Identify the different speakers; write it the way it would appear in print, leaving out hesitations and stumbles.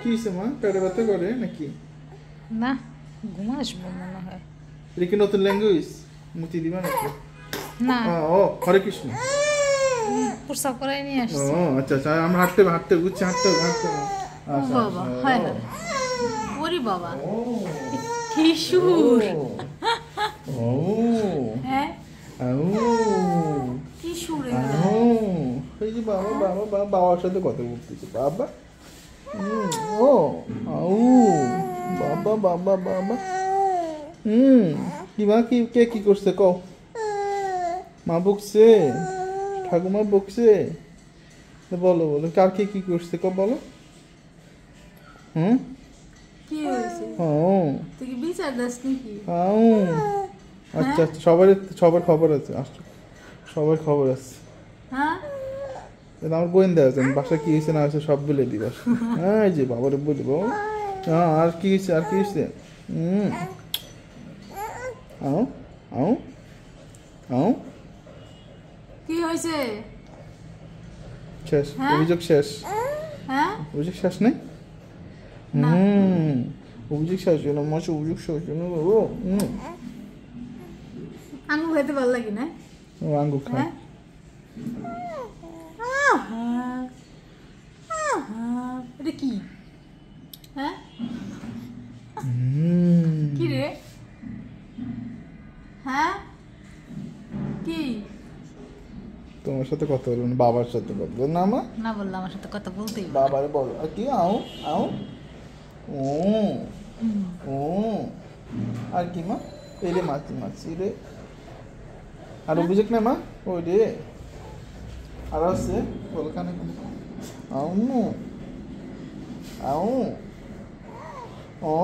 Speaker 1: কি হয়েছে মা, পেটে ব্যথা করে নাকি?
Speaker 2: না, ঘুম আসবো মনে হয়।
Speaker 1: এটা কি নতুন ল্যাঙ্গুয়েজ? মুতি দিবা নাকি?
Speaker 2: না,
Speaker 1: ও হরে কৃষ্ণ।
Speaker 2: প্রস্রাব করাই নিয়ে আসছি।
Speaker 1: ও আচ্ছা আচ্ছা, আমরা হাঁটতে বুঝছি, হাঁটতে আচ্ছা
Speaker 2: বাবা, হয় না। ওরে বাবা,
Speaker 1: ও
Speaker 2: কি সুর!
Speaker 1: ও
Speaker 2: হ্যাঁ,
Speaker 1: ও
Speaker 2: কি সুর!
Speaker 1: ও এই যে বাবা বাবা বাবা বাবার সাথে কথা বলতেছে বাবা। ও ও বাবা বাবা বাবা। কি মা, কি কে কি করছে কও? মা বকছে, ঠাকুমা বকছে? বলো বলো, কার কে কি করছে কও বলো।
Speaker 2: কি হয়েছে? তুই কি বিচার দাস নাকি?
Speaker 1: আচ্ছা আচ্ছা, সবার খবর আছে, আসছো সবার খবর আছে।
Speaker 2: হ্যাঁ,
Speaker 1: আমার গোয়েন্দা আছে, বাসা কি হয়েছে না হয়েছে সব বলে দিবা। হ্যাঁ, এই যে বাবারে বলবো। আর কি হয়েছে, আর কি হয়েছে? আও আও আও,
Speaker 2: কি হয়েছে?
Speaker 1: শেষ,
Speaker 2: হ্যাঁ?
Speaker 1: অভিযোগ শেষ।
Speaker 2: হ্যাঁ,
Speaker 1: অভিযোগ শেষ নেই?
Speaker 2: না।
Speaker 1: অভিযোগ শেষ হলো মাসে, অভিযোগ শেষ হলো। ও
Speaker 2: আঙুল খাইতে ভালো লাগে না?
Speaker 1: ও আঙ্গুর খায়।
Speaker 2: হ্যাঁ, এটা কি? হ্যাঁ, কি রে? হ্যাঁ, কি?
Speaker 1: তোমার সাথে কথা বলবো না, বাবার সাথে কথা বলবো না মা।
Speaker 2: না বললে আমার সাথে কথা বলতেই হবে।
Speaker 1: বাবারে বলো, আর কি আও আও ও ও, আর কি মা? এই রে মাছি মাছি রে। আর অভিযোগ না মা, ওই রে আর আছে বল কানে আও আও ও